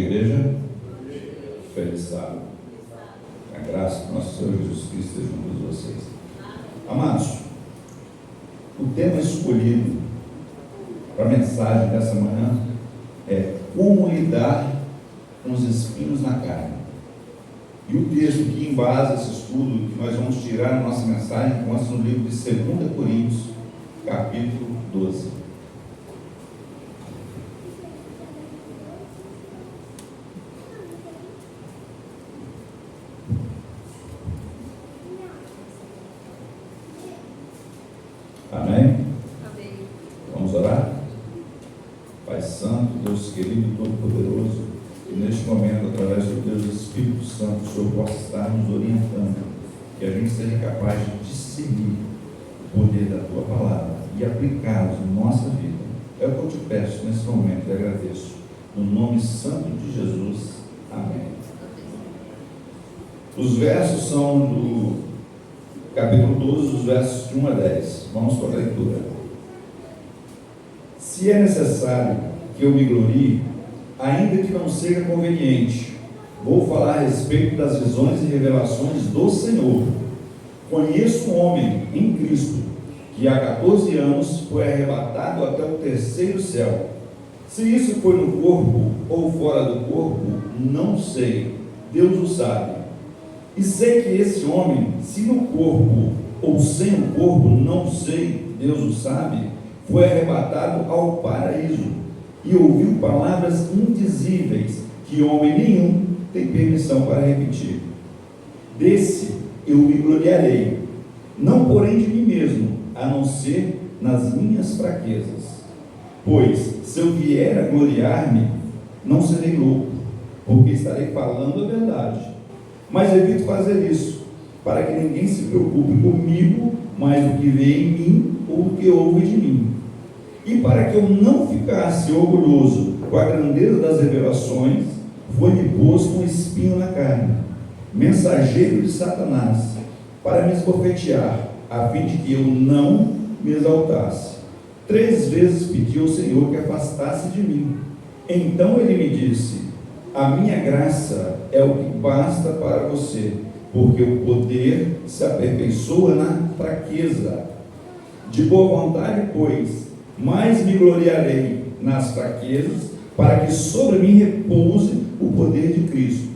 igreja? Feliz sábado. A graça do nosso Senhor Jesus Cristo esteja com todos vocês. Amados, o tema escolhido para a mensagem dessa manhã é como lidar com os espinhos na carne. E o texto que embasa esse estudo, que nós vamos tirar na nossa mensagem, consta no livro de 2 Coríntios, capítulo 12. Amém? Amém. Vamos orar? Pai Santo, Deus querido e todo-poderoso, que neste momento, através do Deus Espírito Santo, o Senhor possa estar nos orientando, que a gente seja capaz de discernir o poder da Tua palavra e aplicá-los em nossa vida. É o que eu te peço nesse momento e agradeço. No nome santo de Jesus. Amém. Os versos são do capítulo 12, os versos de 1 a 10. Vamos para a leitura. Se é necessário que eu me glorie, ainda que não seja conveniente, vou falar a respeito das visões e revelações do Senhor. Conheço um homem em Cristo, que há 14 anos foi arrebatado até o terceiro céu. Se isso foi no corpo ou fora do corpo, não sei, Deus o sabe. E sei que esse homem, se no corpo ou sem o corpo, não sei, Deus o sabe, foi arrebatado ao paraíso e ouviu palavras indizíveis que homem nenhum tem permissão para repetir. Desse eu me gloriarei, não porém de mim mesmo, a não ser nas minhas fraquezas. Pois, se eu vier a gloriar-me, não serei louco, porque estarei falando a verdade. Mas evito fazer isso, para que ninguém se preocupe comigo mais do que vê em mim ou do que ouve de mim. E para que eu não ficasse orgulhoso com a grandeza das revelações, foi-me posto um espinho na carne, mensageiro de Satanás, para me esbofetear, a fim de que eu não me exaltasse. 3 vezes pedi ao Senhor que afastasse de mim. Então ele me disse: a minha graça é o que basta para você, porque o poder se aperfeiçoa na fraqueza. De boa vontade, pois, mais me gloriarei nas fraquezas, para que sobre mim repouse o poder de Cristo.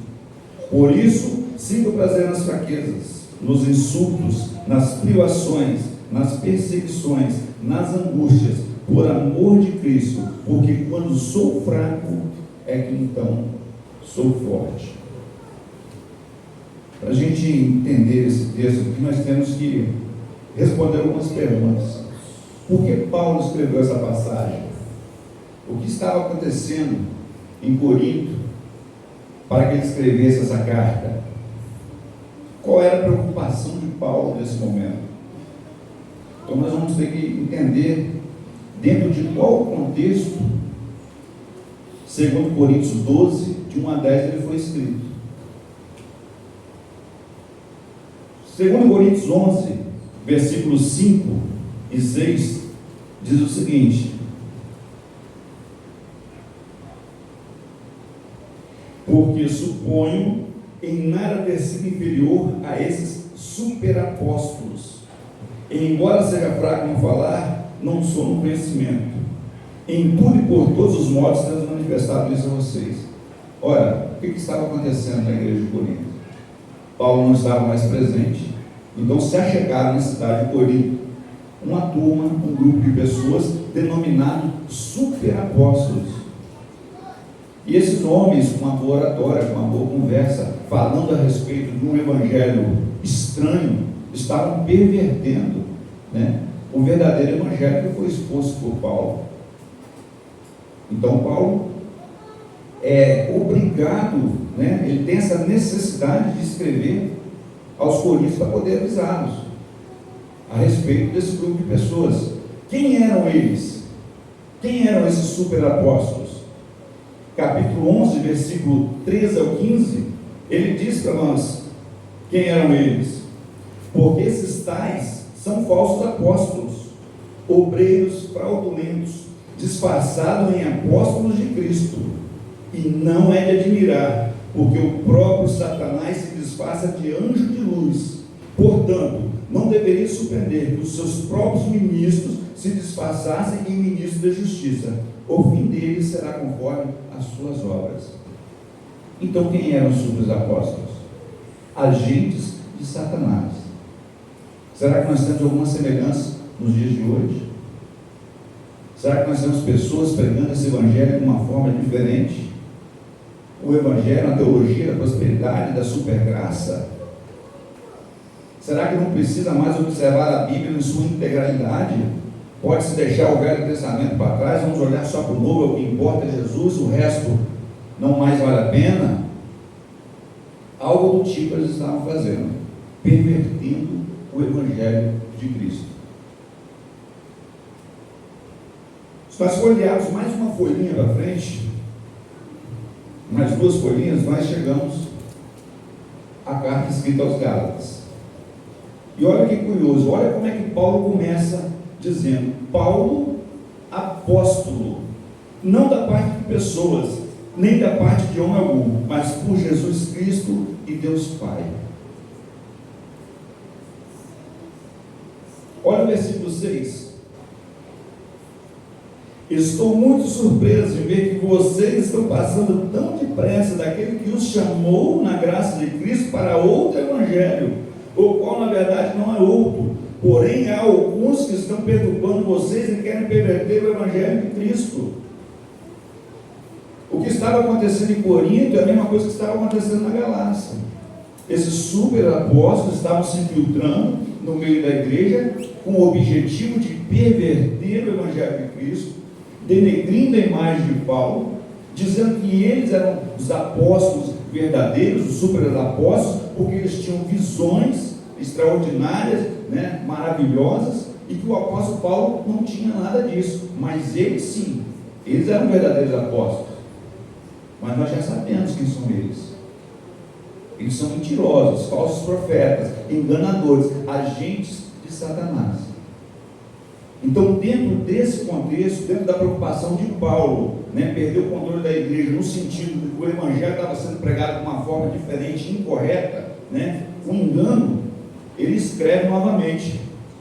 Por isso, sinto prazer nas fraquezas, nos insultos, nas privações, nas perseguições, nas angústias, por amor de Cristo, porque quando sou fraco, é que então sou forte. Para a gente entender esse texto aqui, nós temos que responder algumas perguntas. Por que Paulo escreveu essa passagem? O que estava acontecendo em Corinto para que ele escrevesse essa carta? Qual era a preocupação de Paulo nesse momento? Então nós vamos ter que entender dentro de qual contexto, segundo Coríntios 12, de 1 a 10, ele foi escrito. Segundo Coríntios 11, versículos 5 e 6, diz o seguinte: porque suponho em nada ter sido inferior a esses superapóstolos. E embora seja fraco em falar, não sou no conhecimento. Em tudo e por todos os modos temos manifestado isso a vocês. Ora, o que estava acontecendo na igreja de Corinto? Paulo não estava mais presente, então se achegaram na cidade de Corinto uma turma, um grupo de pessoas denominado superapóstolos. E esses homens, com uma boa oratória, com uma boa conversa, falando a respeito de um evangelho estranho, estavam pervertendo, o verdadeiro evangelho que foi exposto por Paulo. Então Paulo é obrigado, ele tem essa necessidade de escrever aos Coríntios para poder avisá-los a respeito desse grupo de pessoas. Quem eram eles? Quem eram esses superapóstolos? Capítulo 11, versículo 13 ao 15, ele diz para nós quem eram eles. Porque esses tais são falsos apóstolos, obreiros fraudulentos, disfarçados em apóstolos de Cristo. E não é de admirar, porque o próprio Satanás se disfarça de anjo de luz. Portanto, não deveria surpreender que os seus próprios ministros se disfarçassem em ministros da justiça. O fim deles será conforme as suas obras. Então, quem eram os super apóstolos? Agentes de Satanás. Será que nós temos alguma semelhança nos dias de hoje? Será que nós temos pessoas pregando esse evangelho de uma forma diferente? O evangelho, a teologia da prosperidade, da supergraça? Será que não precisa mais observar a Bíblia em sua integralidade? Pode-se deixar o Velho Testamento para trás, vamos olhar só para o Novo, o que importa é Jesus, o resto não mais vale a pena? Algo do tipo eles estavam fazendo, pervertendo o evangelho de Cristo. Se nós folhearmos mais uma folhinha para frente, mais duas folhinhas, nós chegamos à carta escrita aos Gálatas. E olha que curioso, olha como é que Paulo começa dizendo: Paulo, apóstolo, não da parte de pessoas, nem da parte de homem algum, mas por Jesus Cristo e Deus Pai. Olha o versículo 6. Estou muito surpreso de ver que vocês estão passando tão depressa daquele que os chamou na graça de Cristo para outro evangelho, o qual na verdade não é outro. Porém há alguns que estão perturbando vocês e querem perverter o evangelho de Cristo. O que estava acontecendo em Corinto é a mesma coisa que estava acontecendo na Galácia. Esses super apóstolos estavam se infiltrando no meio da igreja com o objetivo de perverter o evangelho de Cristo, denegrindo a imagem de Paulo, dizendo que eles eram os apóstolos verdadeiros, os super apóstolos, porque eles tinham visões extraordinárias, maravilhosas, e que o apóstolo Paulo não tinha nada disso. Mas eles sim, eles eram verdadeiros apóstolos. Mas nós já sabemos quem são eles. Eles são mentirosos, falsos profetas, enganadores, agentes de Satanás. Então, dentro desse contexto, dentro da preocupação de Paulo, perder o controle da igreja, no sentido de que o evangelho estava sendo pregado de uma forma diferente, incorreta, um engano, ele escreve novamente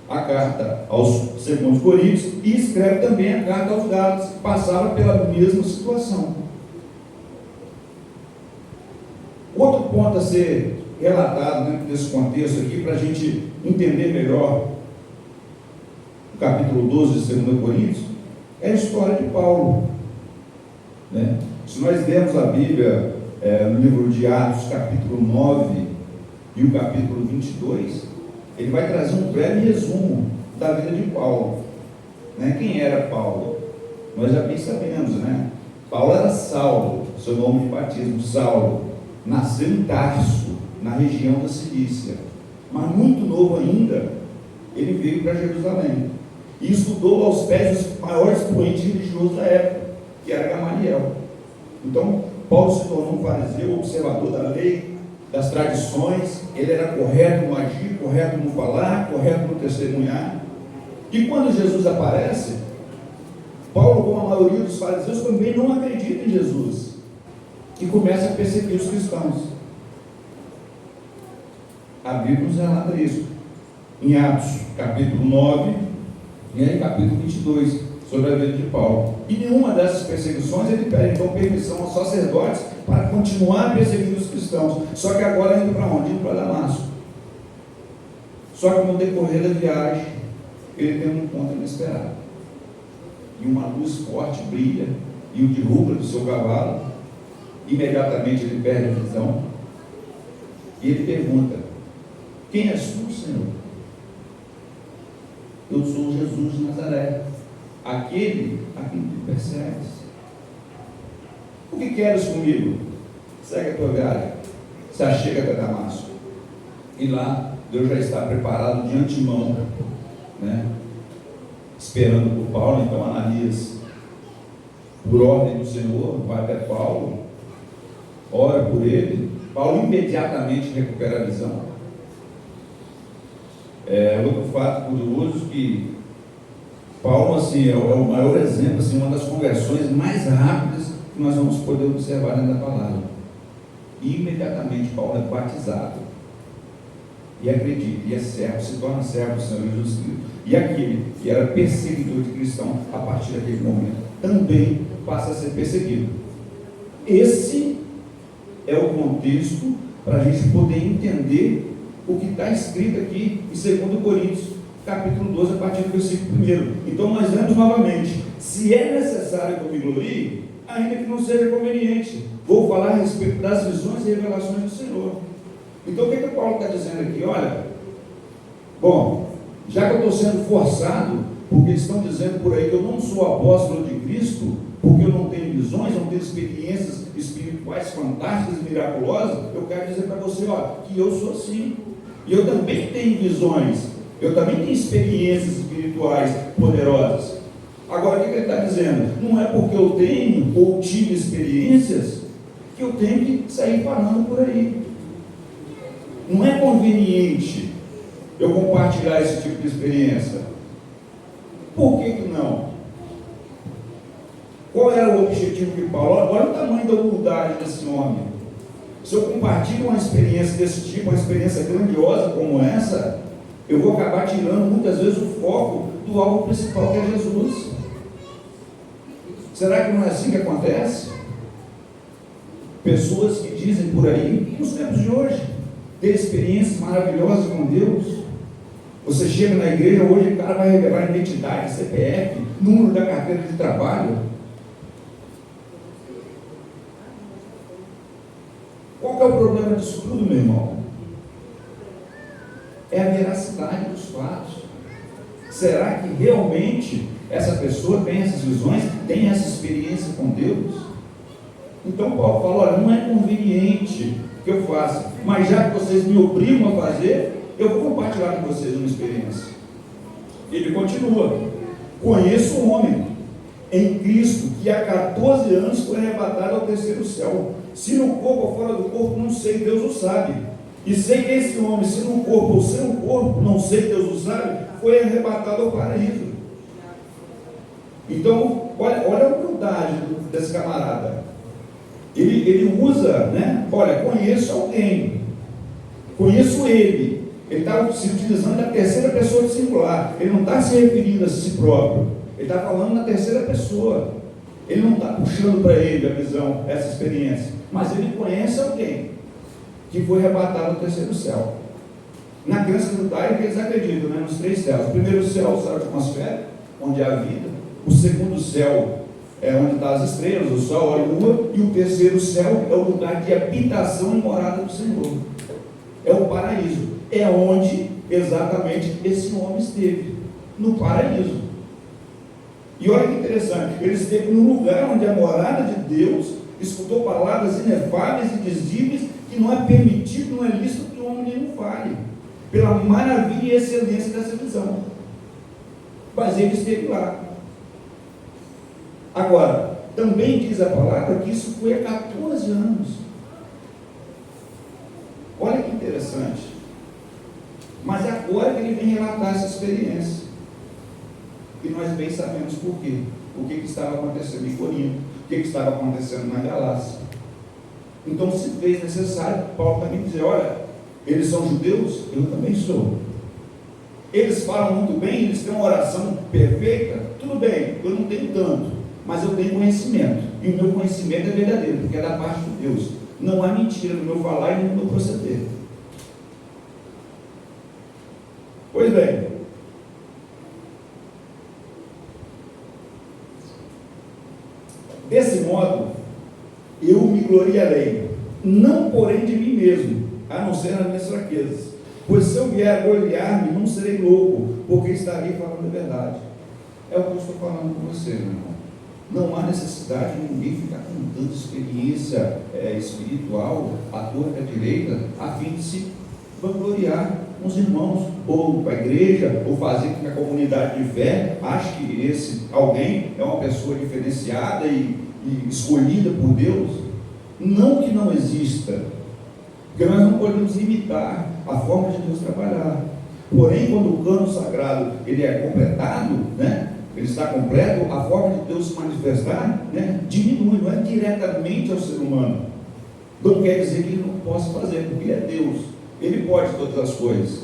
a carta aos 2 Coríntios e escreve também a carta aos Gálatas, que passava pela mesma situação. Outro ponto a ser relatado dentro desse contexto aqui, para a gente entender melhor o capítulo 12 de 2 Coríntios, é a história de Paulo. Se nós lermos a Bíblia no livro de Atos, capítulo 9 e o capítulo 22, ele vai trazer um breve resumo da vida de Paulo. Quem era Paulo? Nós já bem sabemos, Paulo era Saulo, seu nome de batismo, Saulo. Nasceu em Tarso, na região da Cilícia, mas muito novo ainda, ele veio para Jerusalém e estudou aos pés dos maiores expoentes religiosos da época, que era Gamaliel. Então, Paulo se tornou um fariseu, observador da lei, das tradições. Ele era correto no agir, correto no falar, correto no testemunhar. E quando Jesus aparece, Paulo, como a maioria dos fariseus, também não acredita em Jesus e começa a perseguir os cristãos. A Bíblia nos relata isso em Atos, capítulo 9 e aí capítulo 22, sobre a vida de Paulo. E nenhuma dessas perseguições ele pede então permissão aos sacerdotes para continuar perseguindo os cristãos, só que agora indo para onde? Indo para Damasco. Só que no decorrer da viagem ele tem um encontro inesperado, e uma luz forte brilha e o derruba do seu cavalo. Imediatamente ele perde a visão e ele pergunta: quem és tu, Senhor? Eu sou Jesus de Nazaré, aquele a quem tu persegues. O que queres comigo? Segue a tua viagem, se achega até Damasco. E lá Deus já está preparado de antemão, esperando por Paulo. Então Ananias, por ordem do Senhor, vai até Paulo, ora por ele. Paulo imediatamente recupera a visão. Outro fato curioso, que Paulo é o maior exemplo, uma das conversões mais rápidas que que nós vamos poder observar dentro da palavra. E imediatamente Paulo é batizado. E acredita, e é servo, se torna servo do Senhor Jesus Cristo. E aquele que era perseguidor de cristão, a partir daquele momento, também passa a ser perseguido. Esse é o contexto para a gente poder entender o que está escrito aqui em 2 Coríntios, capítulo 12, a partir do versículo 1. Então nós lemos novamente: se é necessário que eu me glorie, ainda que não seja conveniente, vou falar a respeito das visões e revelações do Senhor. Então o que o Paulo está dizendo aqui? Olha, bom, já que eu estou sendo forçado, porque eles estão dizendo por aí que eu não sou apóstolo de Cristo, porque eu não tenho visões, não tenho experiências espirituais fantásticas e miraculosas, eu quero dizer para você, ó, que eu sou assim. E eu também tenho visões, eu também tenho experiências espirituais poderosas. Agora, o que ele está dizendo? Não é porque eu tenho ou tive experiências que eu tenho que sair falando por aí. Não é conveniente eu compartilhar esse tipo de experiência. Por que não? Qual era o objetivo de Paulo? Olha o tamanho da humildade desse homem. Se eu compartilho uma experiência desse tipo, uma experiência grandiosa como essa, eu vou acabar tirando muitas vezes o foco do alvo principal, que é Jesus. Será que não é assim que acontece? Pessoas que dizem por aí, nos tempos de hoje, ter experiências maravilhosas com Deus. Você chega na igreja hoje, o cara vai revelar identidade, CPF, número da carteira de trabalho. Qual que é o problema disso tudo, meu irmão? É a veracidade dos fatos. Será que realmente essa pessoa tem essas visões, tem essa experiência com Deus? Então Paulo fala, olha, não é conveniente que eu faça, mas já que vocês me obrigam a fazer, eu vou compartilhar com vocês uma experiência. Ele continua: conheço um homem em Cristo que há 14 anos foi arrebatado ao terceiro céu. Se no corpo ou fora do corpo, não sei, Deus o sabe. E sei que esse homem, se no corpo ou sem o corpo, não sei, Deus o sabe, foi arrebatado ao paraíso. Então, olha a humildade desse camarada. Ele usa, né? Olha, conheço alguém, conheço ele. Ele está se utilizando da terceira pessoa de singular. Ele não está se referindo a si próprio. Ele está falando na terceira pessoa. Ele não está puxando para ele a visão, essa experiência. Mas ele conhece alguém que foi arrebatado ao terceiro céu. Na crença judaica eles acreditam, né, nos 3 céus. O primeiro céu é o céu de atmosfera, onde há vida. O segundo céu é onde estão as estrelas, o sol, a lua. E o terceiro céu é o lugar de habitação e morada do Senhor. É o paraíso. É onde exatamente esse homem esteve, no paraíso. E olha que interessante, ele esteve no lugar onde a morada de Deus, escutou palavras inefáveis e dizíveis, que não é permitido, não é lícito que o homem nenhum fale, pela maravilha e excelência dessa visão. Mas ele esteve lá. Agora, também diz a palavra que isso foi há 14 anos. Olha que interessante. Mas é agora que ele vem relatar essa experiência. E nós bem sabemos por quê. O que estava acontecendo em Corinto, o que estava acontecendo na Galácia. Então, se fez necessário, Paulo também dizer, olha, eles são judeus, eu também sou. Eles falam muito bem, eles têm uma oração perfeita, tudo bem, eu não tenho tanto, mas eu tenho conhecimento. E o meu conhecimento é verdadeiro, porque é da parte de Deus. Não há mentira no meu falar e no meu proceder. Pois bem, desse modo, eu me gloriarei, não porém de mim mesmo, a não ser nas minhas fraquezas. Pois se eu vier a gloriar-me, não serei louco, porque estarei falando a verdade. É o que eu estou falando com você, meu irmão. Não há necessidade de ninguém ficar contando experiência espiritual à torta e à direita, a fim de se vangloriar com os irmãos, ou com a igreja, ou fazer com que a comunidade de fé ache que esse alguém é uma pessoa diferenciada e escolhida por Deus. Não que não exista, porque nós não podemos imitar a forma de Deus trabalhar. Porém, quando o cano sagrado ele é completado, né, ele está completo, a forma de Deus se manifestar, né, diminui, não é diretamente ao ser humano. Não quer dizer que ele não possa fazer, porque ele é Deus, ele pode todas as coisas.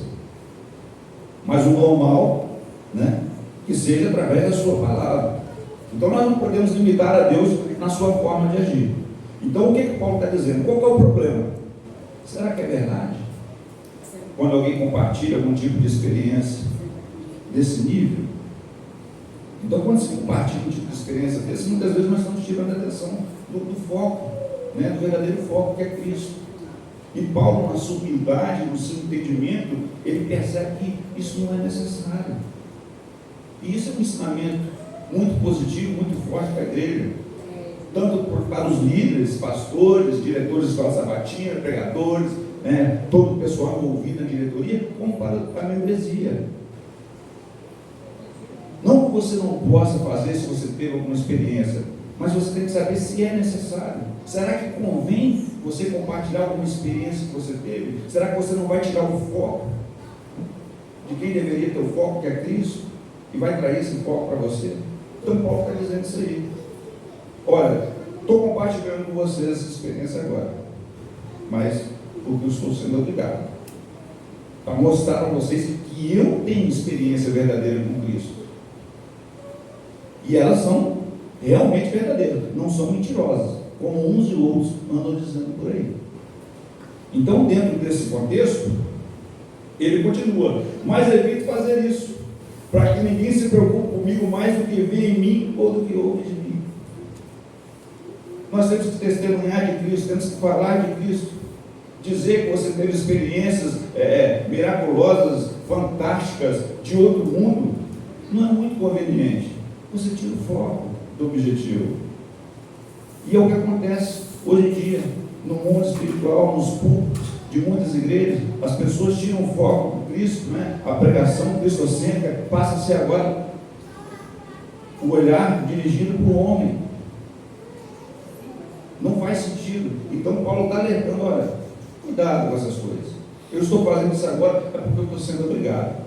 Mas o normal, né, que seja através da sua palavra. Então nós não podemos limitar a Deus na sua forma de agir. Então o que Paulo está dizendo? Qual é o problema? Será que é verdade? Quando alguém compartilha algum tipo de experiência desse nível, então quando se compartilha um tipo de experiência desse, muitas vezes nós estamos tirando a atenção do foco, né, do verdadeiro foco que é Cristo. E Paulo, na sua humildade, no seu entendimento, ele percebe que isso não é necessário. E isso é um ensinamento muito positivo, muito forte para a igreja, tanto para os líderes, pastores, diretores de escola sabatina, pregadores, né, todo o pessoal envolvido na diretoria, como para a membresia. Não que você não possa fazer se você teve alguma experiência, mas você tem que saber se é necessário. Será que convém você compartilhar alguma experiência que você teve? Será que você não vai tirar o foco de quem deveria ter o foco, que é Cristo, e vai trazer esse foco para você? Então Paulo está dizendo isso aí. Olha, estou compartilhando com vocês essa experiência agora, mas porque eu estou sendo obrigado, para mostrar para vocês que eu tenho experiência verdadeira com Cristo. E elas são realmente verdadeiras, não são mentirosas, como uns e outros andam dizendo por aí. Então, dentro desse contexto, ele continua: mas evito fazer isso, para que ninguém se preocupe comigo mais do que vê em mim ou do que ouve de mim. Nós temos que testemunhar de Cristo, temos que falar de Cristo, dizer que você teve experiências miraculosas, fantásticas, de outro mundo, não é muito conveniente. Você tira o foco do objetivo. E é o que acontece hoje em dia, no mundo espiritual, nos cultos de muitas igrejas. As pessoas tiram o foco do Cristo, né? A pregação cristocêntrica passa a ser agora o olhar dirigido para o homem. Não faz sentido. Então Paulo está alertando: olha, cuidado com essas coisas. Eu estou fazendo isso agora é porque eu estou sendo obrigado.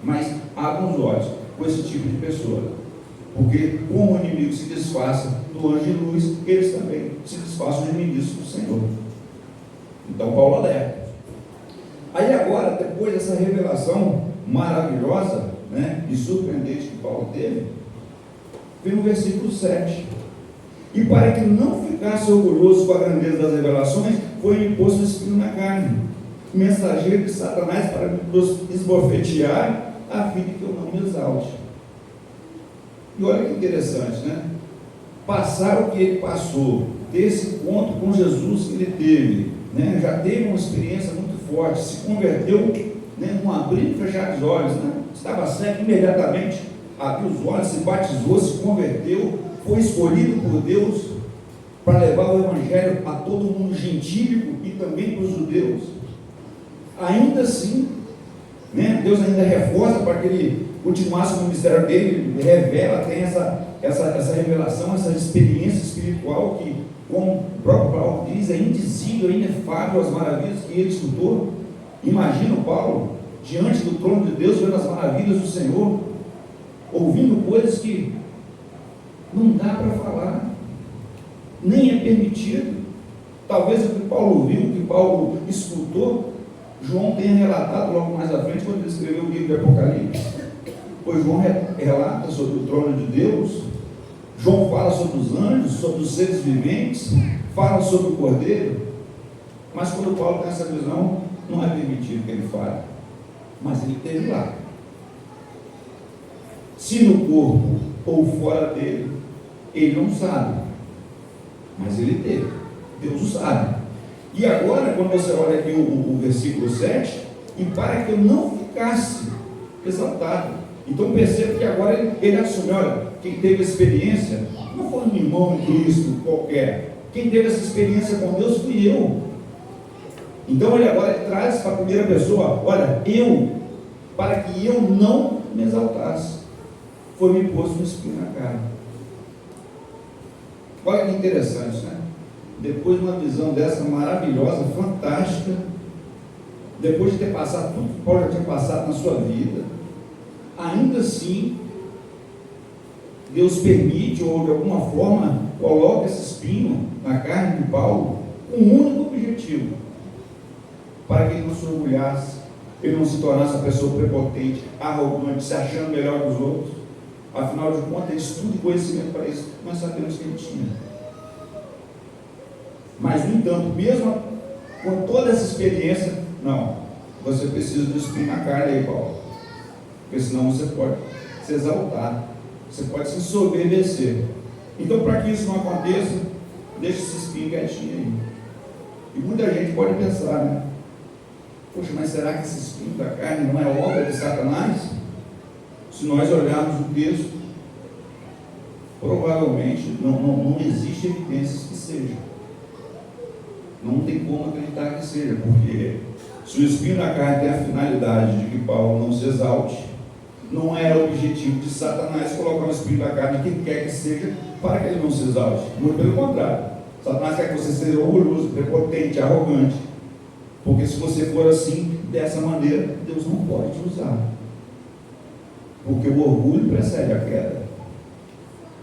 Mas abram os olhos com esse tipo de pessoa. Porque como o inimigo se disfarça do anjo de luz, eles também se disfarçam de ministros do Senhor. Então Paulo alerta. Aí agora, depois dessa revelação maravilhosa, né, e surpreendente que Paulo teve, vem no versículo 7. E para que não ficasse orgulhoso com a grandeza das revelações, foi imposto o espinho na carne, mensageiro de Satanás, para nos esbofetear, a fim de que eu não me exalte. E olha que interessante, né? Passar o que ele passou, ter esse encontro com Jesus que ele teve, né? Já teve uma experiência muito forte, se converteu, né, num abrir e fechar os olhos, né? Estava cego, imediatamente abriu os olhos, se batizou, se converteu, foi escolhido por Deus para levar o Evangelho a todo mundo gentílico e também para os judeus. Ainda assim, né, Deus ainda reforça para que ele continuasse no ministério dele, ele revela, tem essa revelação, essa experiência espiritual que, como o próprio Paulo diz, é indizível, é inefável as maravilhas que ele escutou. Imagina o Paulo diante do trono de Deus, vendo as maravilhas do Senhor, ouvindo coisas que não dá para falar, nem é permitido. Talvez o que Paulo ouviu, o que Paulo escutou, João tenha relatado logo mais à frente, quando ele escreveu o livro do Apocalipse. Pois João relata sobre o trono de Deus, João fala sobre os anjos, sobre os seres viventes, fala sobre o Cordeiro, mas quando Paulo tem essa visão, não é permitido que ele fale, mas ele esteve lá. Se no corpo ou fora dele, ele não sabe, mas ele teve, Deus o sabe. E agora, quando você olha aqui o versículo 7, e para que eu não ficasse exaltado. Então perceba que agora ele assume: olha, quem teve experiência não foi um irmão em Cristo qualquer, quem teve essa experiência com Deus fui eu. Então ele agora traz para a primeira pessoa: olha, eu, para que eu não me exaltasse, foi-me posto um espinho na carne. Olha que interessante, né? Depois de uma visão dessa maravilhosa, fantástica, depois de ter passado tudo que Paulo já tinha passado na sua vida, ainda assim, Deus permite, ou de alguma forma coloca esse espinho na carne de Paulo, com um único objetivo: para que ele não se orgulhasse, ele não se tornasse uma pessoa prepotente, arrogante, se achando melhor que os outros. Afinal de contas, estudo e conhecimento para isso nós sabemos que ele tinha. Mas, no entanto, mesmo com toda essa experiência, não, você precisa do espinho na carne aí, Paulo, porque senão você pode se exaltar, você pode se ensoberbecer. Então, para que isso não aconteça, deixa esse espinho quietinho aí. E muita gente pode pensar, né? Poxa, mas será que esse espinho da carne não é obra de Satanás? Se nós olharmos o texto, provavelmente não existe evidências que seja. Não tem como acreditar que seja, porque se o espinho da carne tem a finalidade de que Paulo não se exalte, não era o objetivo de Satanás colocar o espinho da carne, quem quer que seja, para que ele não se exalte. Muito pelo contrário. Satanás quer que você seja orgulhoso, prepotente, arrogante. Porque se você for assim, dessa maneira, Deus não pode te usar. Porque o orgulho precede a queda.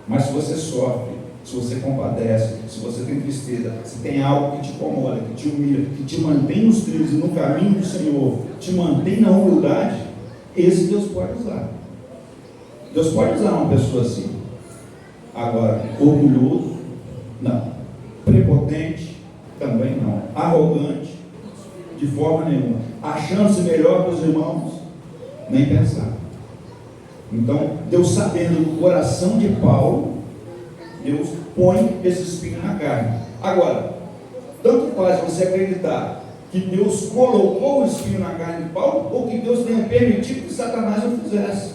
Mas se você sofre, se você compadece, se você tem tristeza, se tem algo que te incomoda, que te humilha, que te mantém nos trilhos e no caminho do Senhor, te mantém na humildade, esse Deus pode usar. Deus pode usar uma pessoa assim. Agora, orgulhoso, não. Prepotente, também não. Arrogante, de forma nenhuma. Achando-se melhor que os irmãos, nem pensar. Então, Deus, sabendo do coração de Paulo, Deus põe esse espinho na carne. Agora, tanto faz você acreditar que Deus colocou o espinho na carne de Paulo, ou que Deus tenha permitido que Satanás o fizesse.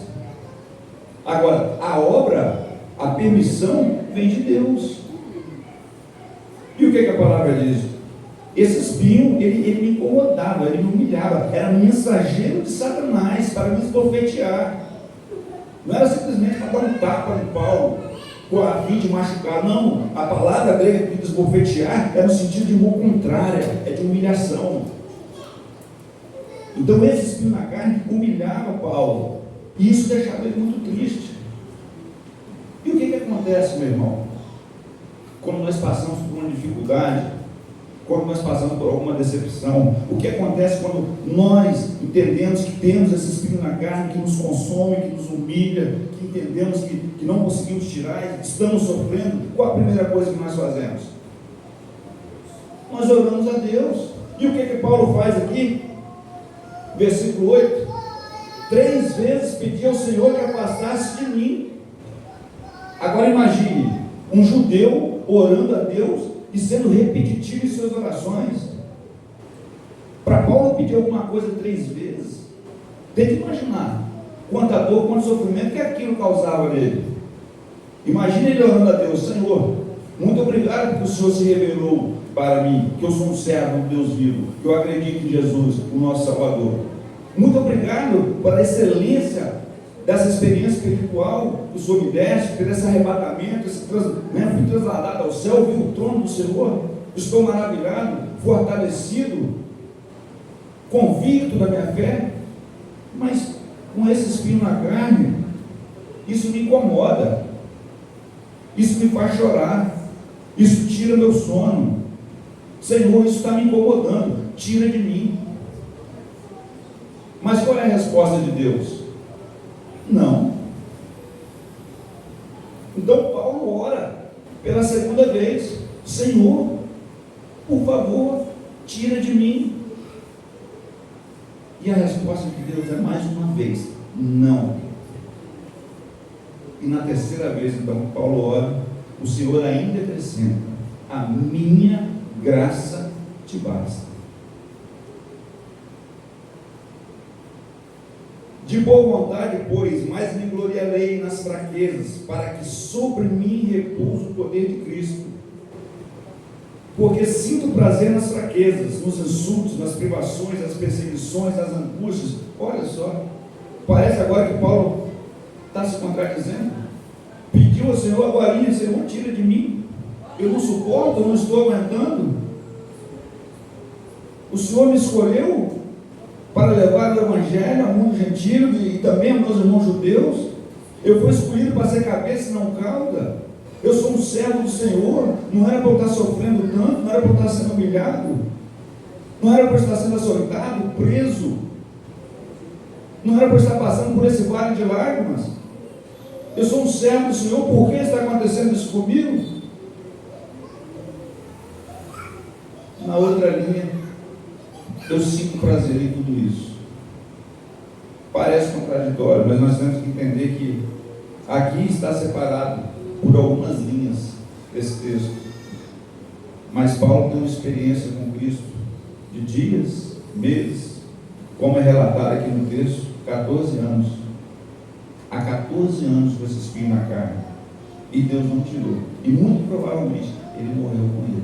Agora, a obra, a permissão, vem de Deus. E o que a palavra diz? Esse espinho, ele me incomodava, ele me humilhava, era mensageiro de Satanás para me esbofetear. Não era simplesmente para dar um tapa em Paulo, com a fim de machucar. Não, a palavra grega de esbofetear é no sentido de mão contrária, é de humilhação. Então esse espinho na carne humilhava Paulo, e isso deixava ele muito triste. E o que acontece, meu irmão? Quando nós passamos por uma dificuldade, quando nós passamos por alguma decepção, o que acontece quando nós entendemos que temos esse espinho na carne que nos consome, que nos humilha, que entendemos que não conseguimos tirar, estamos sofrendo? Qual a primeira coisa que nós fazemos? Nós oramos a Deus. E o que Paulo faz aqui? Versículo 8: 3 vezes pedi ao Senhor que afastasse de mim. Agora imagine um judeu orando a Deus e sendo repetitivo em suas orações. Para Paulo pedir alguma coisa 3 vezes, tem que imaginar quanta dor, quanto sofrimento que aquilo causava nele. Imagina ele orando a Deus: Senhor, muito obrigado porque o Senhor se revelou para mim, que eu sou um servo do Deus vivo, que eu acredito em Jesus, o nosso Salvador. Muito obrigado pela excelência dessa experiência espiritual que o Senhor me deste, por esse arrebatamento, fui trasladado ao céu, vi o trono do Senhor, estou maravilhado, fortalecido, convicto da minha fé. Mas com esse espinho na carne, isso me incomoda, isso me faz chorar, isso tira meu sono. Senhor, isso está me incomodando, tira de mim. Mas qual é a resposta de Deus? Não. Então Paulo ora pela segunda vez: Senhor, por favor, tira de mim. E a resposta de Deus é mais uma vez: não. E na terceira vez, então, Paulo ora, o Senhor ainda acrescenta: a minha graça te basta. De boa vontade, pois, mais me gloriarei nas fraquezas, para que sobre mim repouse o poder de Cristo. Porque sinto prazer nas fraquezas, nos insultos, nas privações, nas perseguições, nas angústias. Olha só, parece agora que Paulo está se contradizendo. Pediu ao Senhor agora: Senhor, tira de mim, eu não suporto, eu não estou aguentando. O Senhor me escolheu para levar o Evangelho ao mundo gentil e também aos meus irmãos judeus, Eu fui escolhido para ser cabeça e não cauda. Eu sou um servo do Senhor. Não era para eu estar sofrendo tanto, não era para eu estar sendo humilhado, não era para eu estar sendo açoitado, preso, não era para eu estar passando por esse vale de lágrimas. Eu sou um servo do Senhor. Por que está acontecendo isso comigo? Na outra linha, eu sinto prazer em tudo isso. Parece contraditório, mas nós temos que entender que aqui está separado por algumas linhas esse texto. Mas Paulo tem uma experiência com Cristo de dias, meses, como é relatado aqui no texto, 14 anos. Há 14 anos com esse espinho na carne. E Deus não tirou. E muito provavelmente ele morreu com ele.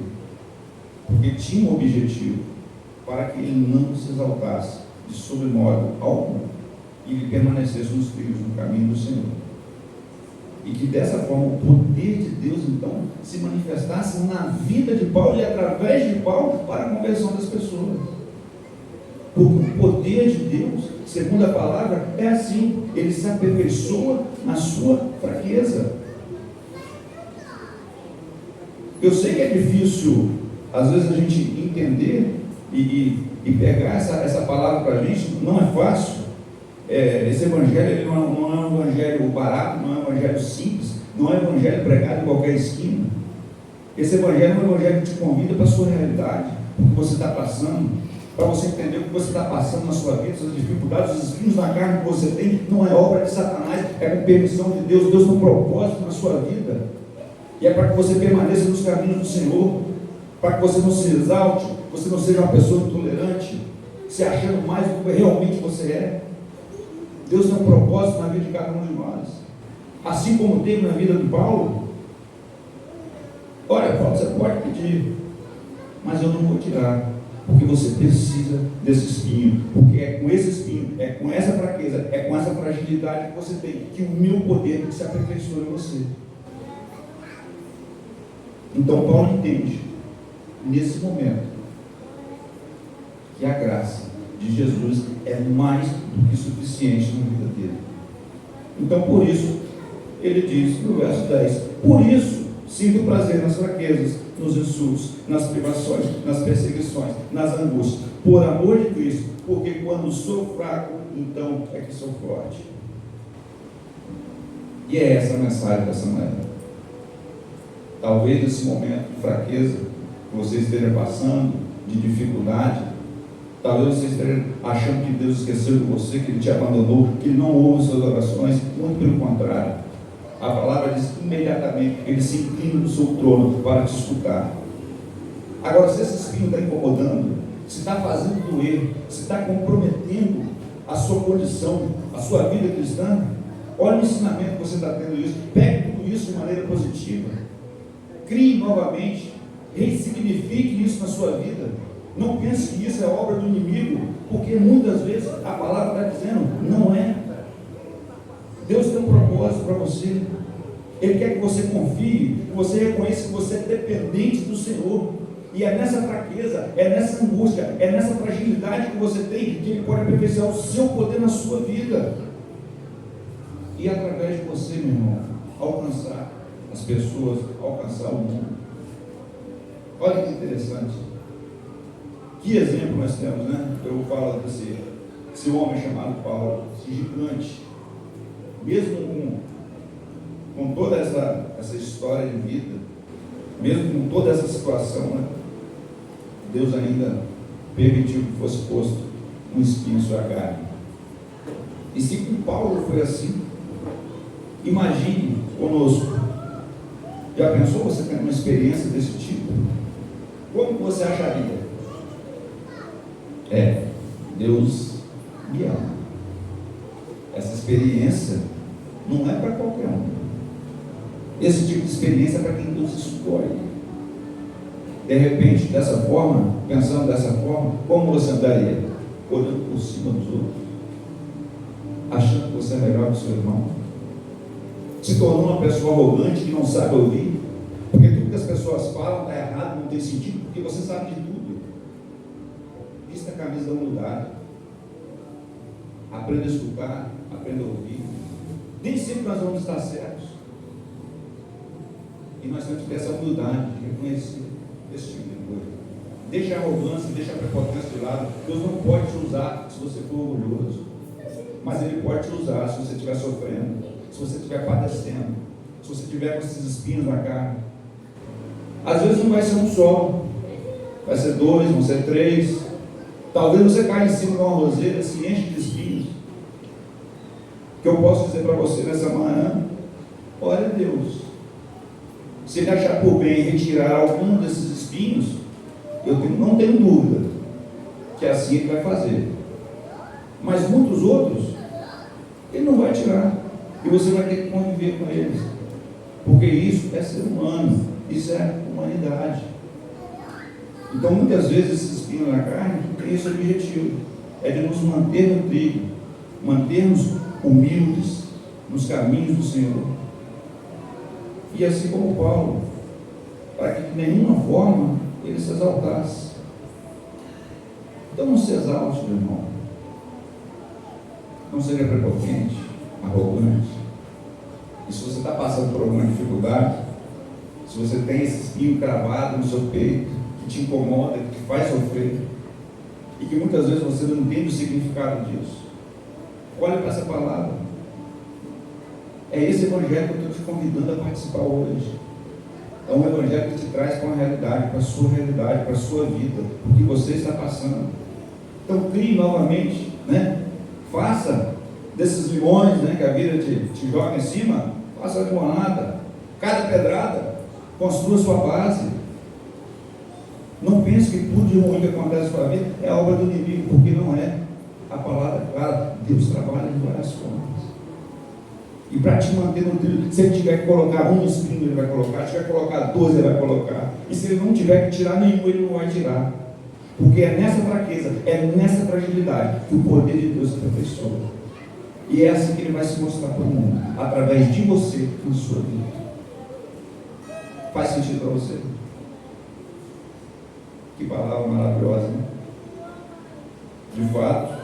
Porque tinha um objetivo, para que ele não se exaltasse de sobremodo algum e ele permanecesse nos trilhos, no caminho do Senhor. E que dessa forma o poder de Deus então se manifestasse na vida de Paulo e através de Paulo para a conversão das pessoas. Porque o poder de Deus, segundo a palavra, é assim: ele se aperfeiçoa na sua fraqueza. Eu sei que é difícil às vezes a gente entender e pegar essa palavra para a gente, não é fácil. Esse evangelho ele não é um evangelho barato, não é um evangelho simples, não é um evangelho pregado em qualquer esquina. Esse evangelho é um evangelho que te convida para a sua realidade, o que você está passando, para você entender o que você está passando na sua vida, as dificuldades, os espinhos na carne que você tem, não é obra de Satanás, é com permissão de Deus. Deus tem um propósito na sua vida, e é para que você permaneça nos caminhos do Senhor, para que você não se exalte, você não seja uma pessoa intolerante, se achando mais do que realmente você é. Deus tem um propósito na vida de cada um de nós, assim como teve na vida de Paulo. Olha, Paulo, você pode pedir, mas eu não vou tirar, porque você precisa desse espinho, porque é com esse espinho, é com essa fraqueza, é com essa fragilidade que você tem, que o meu poder se aperfeiçoa em você. Então Paulo entende, nesse momento, que a graça de Jesus é mais do que suficiente na vida dele. Então, por isso, ele diz no verso 10: por isso, sinto prazer nas fraquezas, nos insultos, nas privações, nas perseguições, nas angústias, por amor de Cristo, porque quando sou fraco, então é que sou forte. E é essa a mensagem dessa manhã. Talvez nesse momento de fraqueza que você esteja passando, de dificuldade, talvez você esteja achando que Deus esqueceu de você, que Ele te abandonou, que Ele não ouve suas orações. Muito pelo contrário. A palavra diz que imediatamente Ele se inclina do seu trono para te escutar. Agora, se esse espinho está incomodando, se está fazendo doer, se está comprometendo a sua condição, a sua vida cristã, olha o ensinamento que você está tendo isso. Pegue tudo isso de maneira positiva. Crie novamente. Ressignifique isso na sua vida. Não pense que isso é obra do inimigo, porque muitas vezes a palavra está dizendo, não é. Deus tem um propósito para você. Ele quer que você confie, que você reconheça que você é dependente do Senhor. E é nessa fraqueza, é nessa angústia, é nessa fragilidade que você tem, que Ele pode aperfeiçoar o seu poder na sua vida. E através de você, meu irmão, alcançar as pessoas, alcançar o mundo. Olha que interessante. Que exemplo nós temos, né? Eu falo desse homem chamado Paulo, esse gigante, mesmo com toda essa história de vida, mesmo com toda essa situação, né? Deus ainda permitiu que fosse posto um espinho em sua carne. E se com Paulo foi assim, imagine conosco. Já pensou você tendo uma experiência desse tipo? Como você acharia? Deus me ama. Essa experiência não é para qualquer um. Esse tipo de experiência é para quem Deus escolhe. De repente, dessa forma, pensando dessa forma, como você andaria? Olhando por cima dos outros, achando que você é melhor que o seu irmão, se tornou uma pessoa arrogante que não sabe ouvir, porque tudo que as pessoas falam está errado, não tem sentido, porque você sabe de tudo. Vista a camisa da humildade. Aprenda a escutar, aprenda a ouvir. Nem sempre nós vamos estar certos. E nós temos que ter essa humildade de reconhecer esse tipo de coisa. Deixa a arrogância, deixa a prepotência de lado. Deus não pode te usar se você for orgulhoso. Mas Ele pode te usar se você estiver sofrendo, se você estiver padecendo, se você estiver com esses espinhos na carne. Às vezes não vai ser um só, vai ser 2, vão ser 3. Talvez você caia em cima de uma roseira, se enche de espinhos. O que eu posso dizer para você nessa manhã? Ore a Deus. Se Ele achar por bem retirar algum desses espinhos, não tenho dúvida que é assim Ele vai fazer. Mas muitos outros, Ele não vai tirar. E você vai ter que conviver com eles. Porque isso é ser humano. Isso é humanidade. Então, muitas vezes, esses espinhos na carne têm esse objetivo. É de nos manter no trilho. Mantermos humildes nos caminhos do Senhor. E assim como Paulo, para que de nenhuma forma ele se exaltasse. Então não se exalte, meu irmão. Não seja prepotente, arrogante. E se você está passando por alguma dificuldade, se você tem esse espinho cravado no seu peito, que te incomoda, que te faz sofrer, e que muitas vezes você não entende o significado disso, olhe para essa palavra. É esse evangelho que eu estou te convidando a participar hoje. É um evangelho que te traz para uma realidade, para a sua realidade, para a sua vida, o que você está passando. Então crie novamente, né? Faça desses limões, né, que a vida te joga em cima, faça a limonada. Cada pedrada construa sua base. Não pense que tudo de ruim que acontece na sua vida é obra do inimigo, porque não é. A palavra é clara, Deus trabalha de várias formas. E para te manter no trilho, se Ele tiver que colocar um espinho, Ele vai colocar. Se tiver que colocar 12, Ele vai colocar. E se Ele não tiver que tirar nenhum, Ele não vai tirar. Porque é nessa fraqueza, é nessa fragilidade que o poder de Deus se aperfeiçoa. E é assim que Ele vai se mostrar para o mundo, através de você, na sua vida. Faz sentido para você? Que palavra maravilhosa, né? De fato,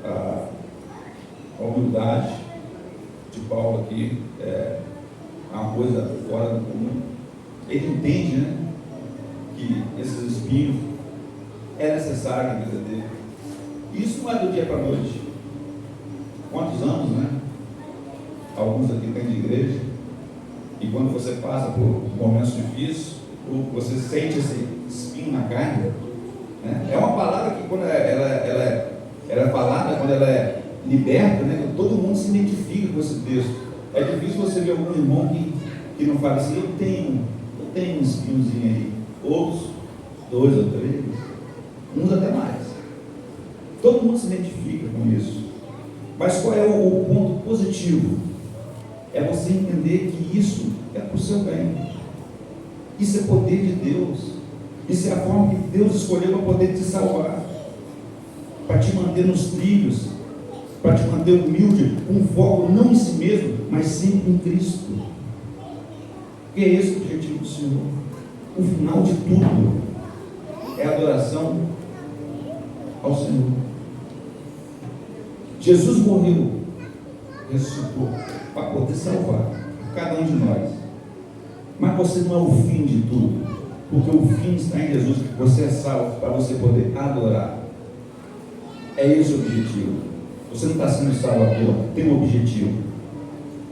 a humildade de Paulo aqui é uma coisa fora do comum. Ele entende, né, que esses espinhos é necessário na vida dele. Isso não é do dia para a noite. Quantos anos, né? Alguns aqui têm de igreja. E quando você passa por momentos difíceis, você sente esse espinho na carne, né? É uma palavra que quando ela é falada, quando ela é liberta, né? Todo mundo se identifica com esse texto. É difícil você ver algum irmão que não fala assim, eu tenho um espinhozinho aí. Outros, 2 ou 3, uns até mais. Todo mundo se identifica com isso. Mas qual é o ponto positivo? É você entender que isso é para o seu bem. Isso é poder de Deus. Isso é a forma que Deus escolheu para poder te salvar, para te manter nos trilhos, para te manter humilde, com foco não em si mesmo, mas sempre em Cristo. E é esse o objetivo do Senhor. O final de tudo é a adoração ao Senhor. Jesus morreu, ressuscitou, para poder salvar cada um de nós. Mas você não é o fim de tudo, porque o fim está em Jesus. Você é salvo para você poder adorar. É esse o objetivo. Você não está sendo salvo à toa, tem um objetivo.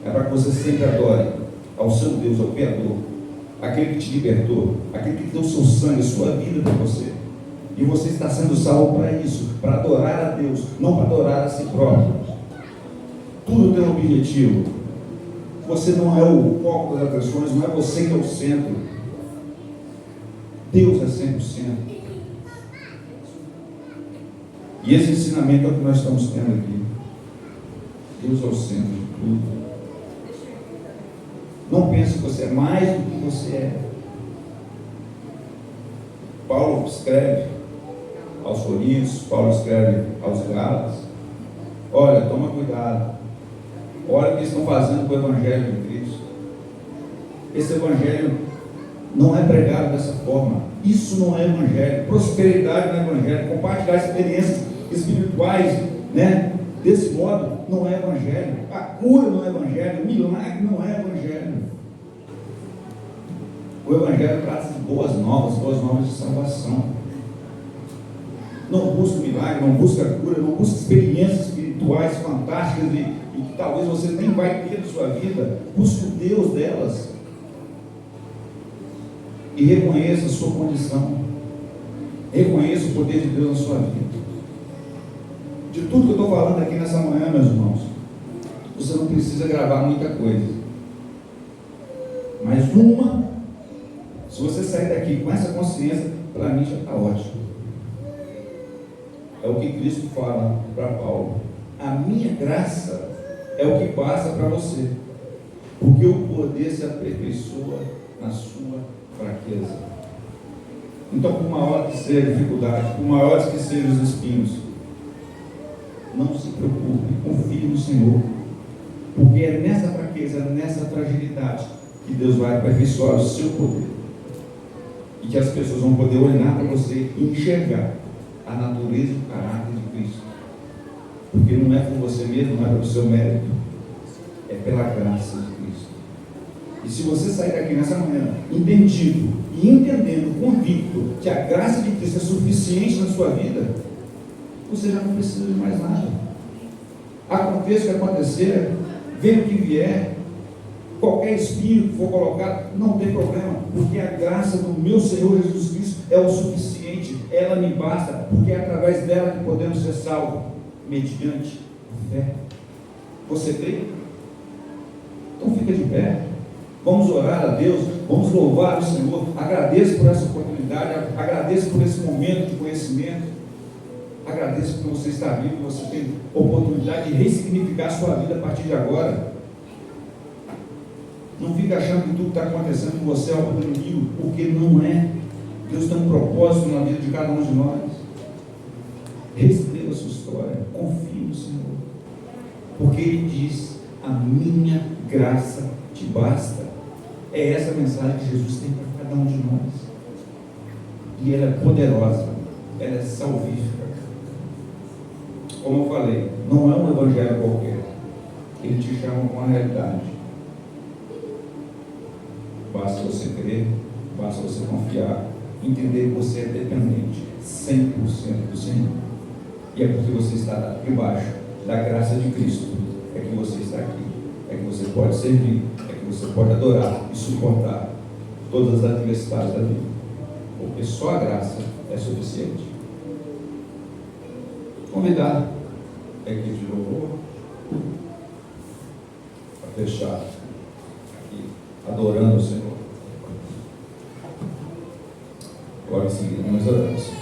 É para que você sempre adore ao seu Deus, ao Criador, aquele que te libertou, aquele que deu o seu sangue, a sua vida para você. E você está sendo salvo para isso, para adorar a Deus, não para adorar a si próprio. Tudo tem um objetivo. Você não é o foco das atenções, não é você que é o centro. Deus é 100%. E esse ensinamento é o que nós estamos tendo aqui. Deus é o centro de tudo. Não pense que você é mais do que você é. Paulo escreve aos Coríntios, Paulo escreve aos Gálatas: olha, toma cuidado. Olha o que estão fazendo com o Evangelho de Cristo. Esse Evangelho não é pregado dessa forma. Isso não é Evangelho. Prosperidade não é Evangelho. Compartilhar experiências espirituais, né, Desse modo, não é evangelho. A cura não é evangelho. O milagre não é evangelho. O evangelho trata de boas novas de salvação. Não busca milagre, não busca cura, não busca experiências espirituais fantásticas e que talvez você nem vai ter na sua vida. Busque o Deus delas. E reconheça a sua condição. Reconheça o poder de Deus na sua vida. De tudo que eu estou falando aqui nessa manhã, meus irmãos, você não precisa gravar muita coisa. Mas se você sair daqui com essa consciência, para mim já está ótimo. É o que Cristo fala para Paulo. A minha graça é o que passa para você. Porque o poder se aperfeiçoa na sua fraqueza. Então, por maior que seja a dificuldade, por maiores que sejam os espinhos, não se preocupe, confie no Senhor. Porque é nessa fraqueza, nessa fragilidade, que Deus vai aperfeiçoar o seu poder. E que as pessoas vão poder olhar para você e enxergar a natureza e o caráter de Cristo. Porque não é por você mesmo, não é pelo seu mérito, é pela graça de Cristo. E se você sair daqui nessa manhã entendido e entendendo, convicto, que a graça de Cristo é suficiente na sua vida, você já não precisa de mais nada. Aconteça o que acontecer, venha o que vier, qualquer espinho que for colocado, não tem problema, porque a graça do meu Senhor Jesus Cristo é o suficiente, ela me basta, porque é através dela que podemos ser salvos, mediante a fé. Você crê? Então fica de pé, vamos orar a Deus, vamos louvar o Senhor. Agradeço por essa oportunidade, agradeço por esse momento de conhecimento, agradeço por você estar vivo, você tem oportunidade de ressignificar a sua vida a partir de agora. Não fica achando que tudo que está acontecendo com você é algo do inimigo, porque não é. Deus tem um propósito na vida de cada um de nós. Reescreva a sua história, confie no Senhor, porque Ele diz: a minha graça te basta. É essa a mensagem que Jesus tem para cada um de nós, e ela é poderosa, ela é salvífica. Como eu falei, não é um evangelho qualquer, Ele te chama com a realidade. Basta você crer, basta você confiar, entender que você é dependente 100% do Senhor. E é porque você está debaixo da graça de Cristo é que você está aqui, é que você pode servir, é que você pode adorar e suportar todas as adversidades da vida, porque só a graça é suficiente. Convidar a equipe de louvor para fechar aqui, adorando o Senhor. Agora em seguida nós oramos.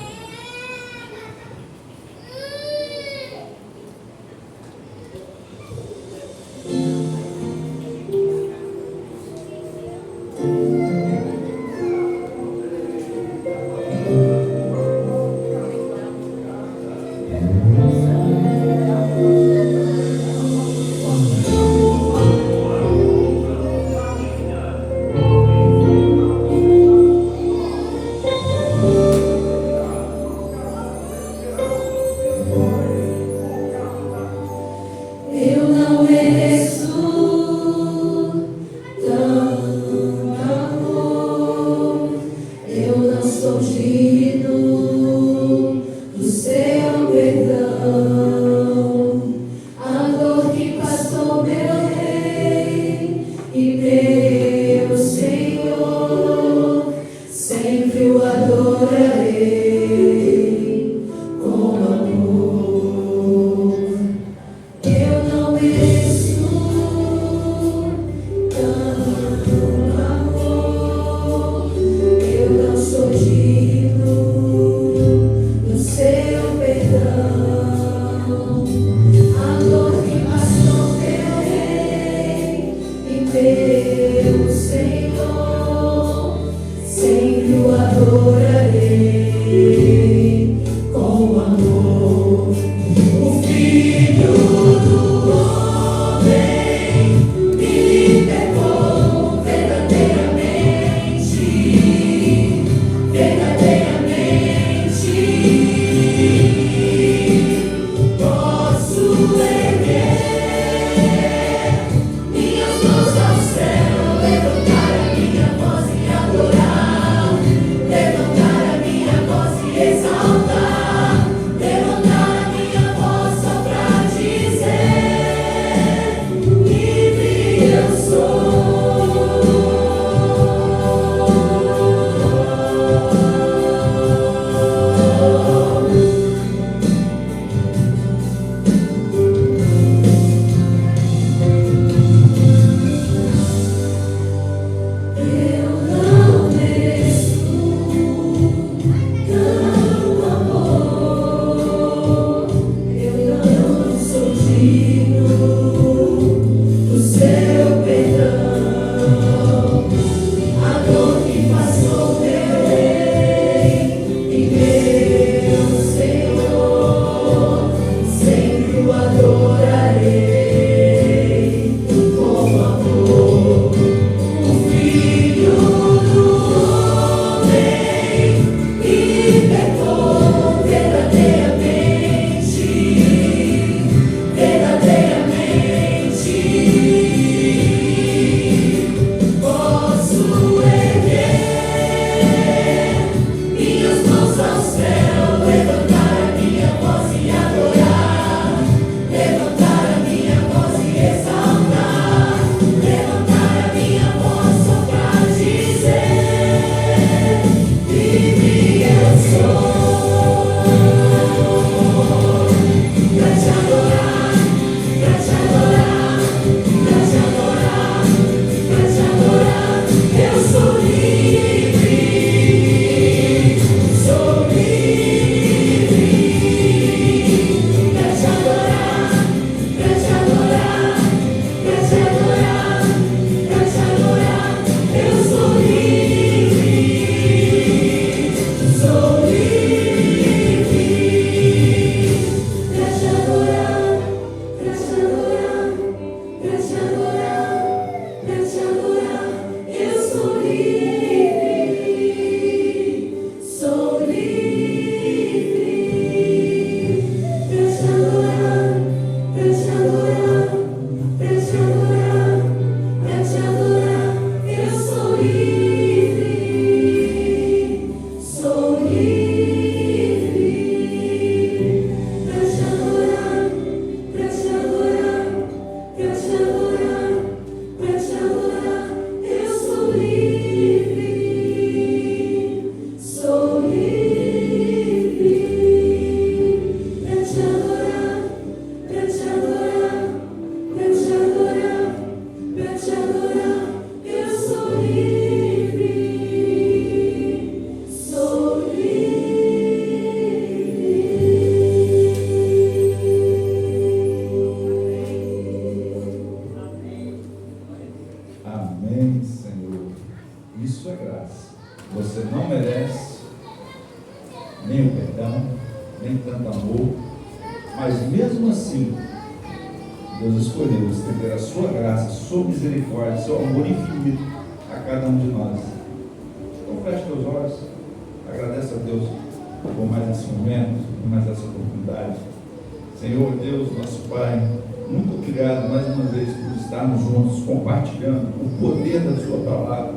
Compartilhando o poder da sua palavra,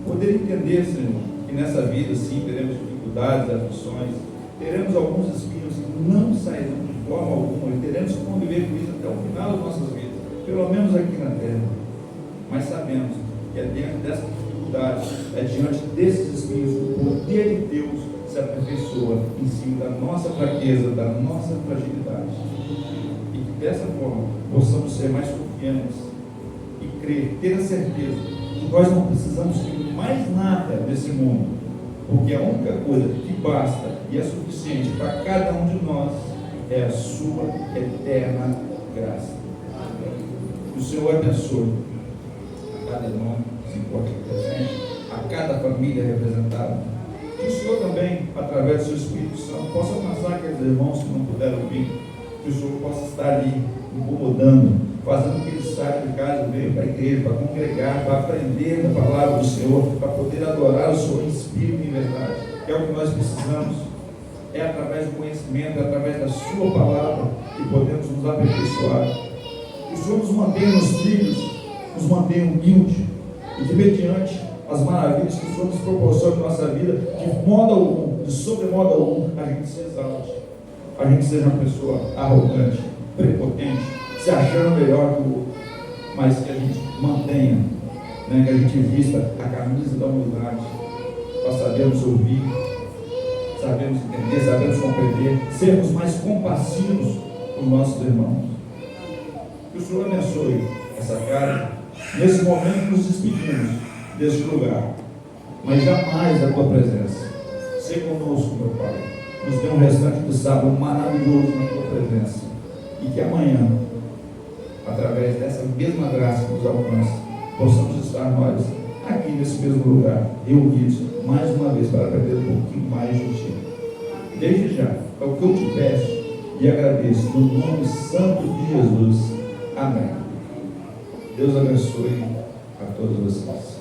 poder entender, Senhor, que nessa vida sim teremos dificuldades, aflições, teremos alguns espinhos que não sairão de forma alguma e teremos que conviver com isso até o final das nossas vidas, pelo menos aqui na terra. Mas sabemos que é dentro dessas dificuldades, é diante desses espinhos, o poder de Deus se aperfeiçoa em cima da nossa fraqueza, da nossa fragilidade, e que dessa forma possamos ser mais confiantes e crer, ter a certeza que nós não precisamos de mais nada desse mundo, porque a única coisa que basta e é suficiente para cada um de nós é a sua eterna graça. Que o Senhor abençoe a cada irmão que se encontra aqui presente, a cada família representada. Que o Senhor também, através do seu Espírito Santo, possa alcançar aqueles irmãos que não puderam vir, que o Senhor possa estar ali incomodando, fazendo que eles saiam de casa, venham para a igreja, para congregar, para aprender a palavra do Senhor, para poder adorar o Senhor em espírito e em verdade, que é o que nós precisamos. É através do conhecimento, é através da sua palavra que podemos nos aperfeiçoar. Que o Senhor nos mantenha nos trilhos, nos mantenha humildes, e que mediante as maravilhas que o Senhor nos proporciona em nossa vida, de modo algum de sobremodo algum, a gente se exalte, a gente seja uma pessoa arrogante, prepotente, se achando melhor que o outro, mas que a gente mantenha, né, que a gente vista a camisa da humildade, nós sabemos ouvir, sabemos entender, sabemos compreender, sermos mais compassivos com os nossos irmãos. Que o Senhor abençoe essa casa. Nesse momento nos despedimos deste lugar, mas jamais da tua presença. Seja conosco, meu Pai. Nos dê um restante de sábado maravilhoso na tua presença. E que amanhã, através dessa mesma graça que nos alcança, possamos estar nós aqui nesse mesmo lugar, reunidos mais uma vez para aprender um pouquinho mais de ti. Desde já, é o que eu te peço e agradeço no nome santo de Jesus. Amém. Deus abençoe a todos vocês.